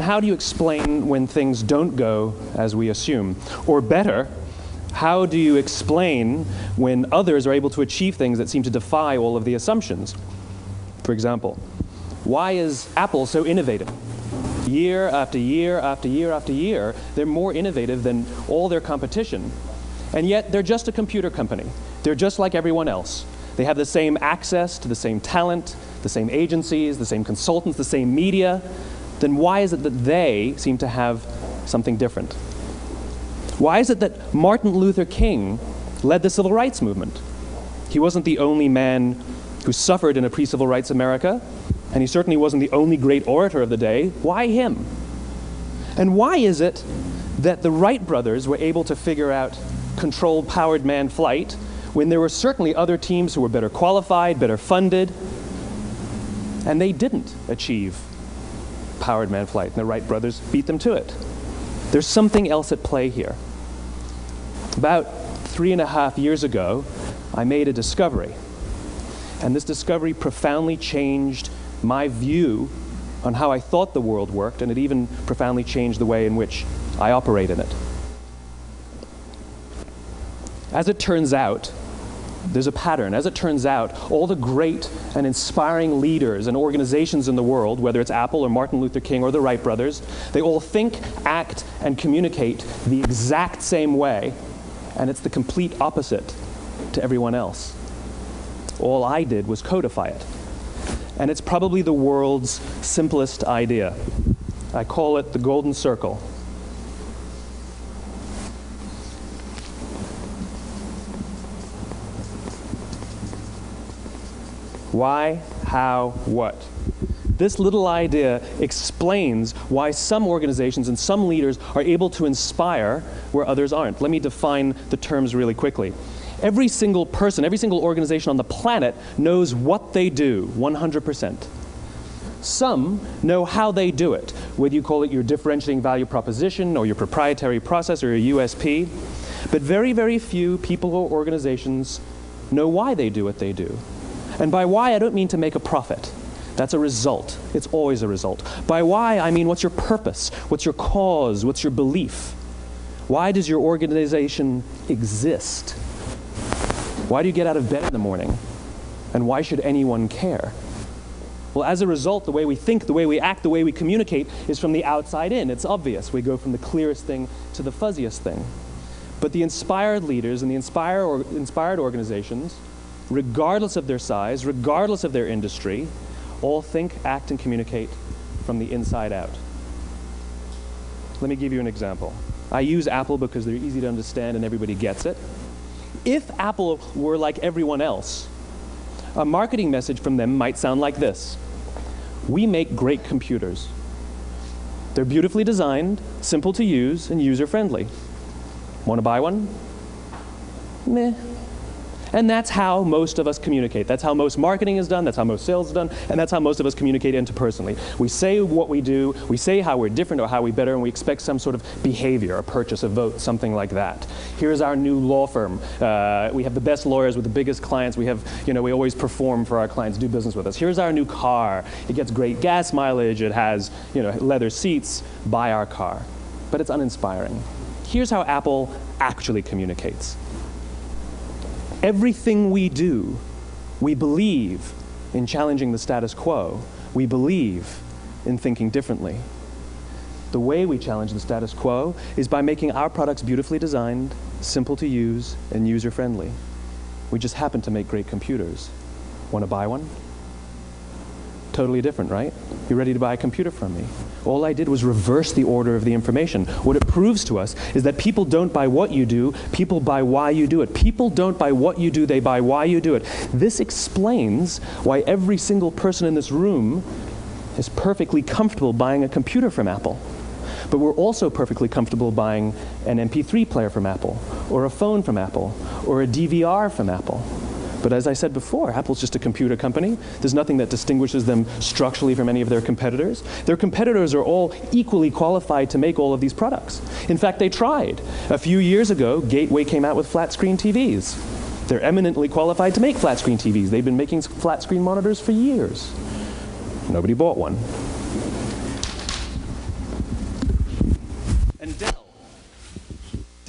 how do you explain when things don't go as we assume? Or better, how do you explain when others are able to achieve things that seem to defy all of the assumptions? For example, why is Apple so innovative? Year after year after year after year, they're more innovative than all their competition. And yet, they're just a computer company. They're just like everyone else. They have the same access to the same talent, the same agencies, the same consultants, the same media. Then why is it that they seem to have something different? Why is it that Martin Luther King led the civil rights movement? He wasn't the only man who suffered in a pre-civil rights America, and he certainly wasn't the only great orator of the day. Why him? And why is it that the Wright brothers were able to figure out controlled powered manned flight when there were certainly other teams who were better qualified, better funded, and they didn't achieve powered manned flight, and the Wright brothers beat them to it? There's something else at play here. About 3.5 years ago, I made a discovery. And this discovery profoundly changed my view on how I thought the world worked, and it even profoundly changed the way in which I operate in it. As it turns out, there's a pattern. As it turns out, all the great and inspiring leaders and organizations in the world, whether it's Apple or Martin Luther King or the Wright brothers, they all think, act, and communicate the exact same way, and it's the complete opposite to everyone else. All I did was codify it. And it's probably the world's simplest idea. I call it the golden circle. Why, how, what? This little idea explains why some organizations and some leaders are able to inspire where others aren't. Let me define the terms really quickly. Every single person, every single organization on the planet knows what they do, 100%. Some know how they do it, whether you call it your differentiating value proposition or your proprietary process or your USP. But very, very few people or organizations know why they do what they do. And by why, I don't mean to make a profit. That's a result. It's always a result. By why, I mean what's your purpose? What's your cause? What's your belief? Why does your organization exist? Why do you get out of bed in the morning? And why should anyone care? Well, as a result, the way we think, the way we act, the way we communicate is from the outside in. It's obvious. We go from the clearest thing to the fuzziest thing. But the inspired leaders and the inspired organizations, regardless of their size, regardless of their industry, all think, act, and communicate from the inside out. Let me give you an example. I use Apple because they're easy to understand and everybody gets it. If Apple were like everyone else, a marketing message from them might sound like this. We make great computers. They're beautifully designed, simple to use, and user-friendly. Want to buy one? Meh. And that's how most of us communicate. That's how most marketing is done, that's how most sales is done, and that's how most of us communicate interpersonally. We say what we do, we say how we're different or how we're better, and we expect some sort of behavior, a purchase, a vote, something like that. Here's our new law firm. We have the best lawyers with the biggest clients. We have, we always perform for our clients, do business with us. Here's our new car. It gets great gas mileage. It has, leather seats. Buy our car. But it's uninspiring. Here's how Apple actually communicates. Everything we do, we believe in challenging the status quo. We believe in thinking differently. The way we challenge the status quo is by making our products beautifully designed, simple to use, and user-friendly. We just happen to make great computers. Want to buy one? Totally different, right? You ready to buy a computer from me? All I did was reverse the order of the information. What it proves to us is that people don't buy what you do, people buy why you do it. People don't buy what you do, they buy why you do it. This explains why every single person in this room is perfectly comfortable buying a computer from Apple. But we're also perfectly comfortable buying an MP3 player from Apple, or a phone from Apple, or a DVR from Apple. But as I said before, Apple's just a computer company. There's nothing that distinguishes them structurally from any of their competitors. Their competitors are all equally qualified to make all of these products. In fact, they tried. A few years ago, Gateway came out with flat-screen TVs. They're eminently qualified to make flat-screen TVs. They've been making flat-screen monitors for years. Nobody bought one.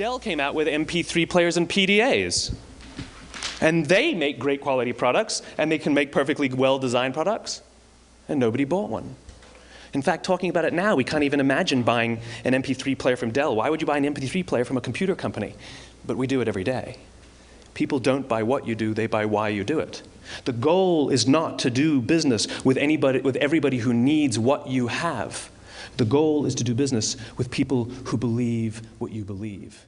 Dell came out with MP3 players and PDAs. And they make great quality products, and they can make perfectly well-designed products, and nobody bought one. In fact, talking about it now, we can't even imagine buying an MP3 player from Dell. Why would you buy an MP3 player from a computer company? But we do it every day. People don't buy what you do, they buy why you do it. The goal is not to do business with everybody who needs what you have. The goal is to do business with people who believe what you believe.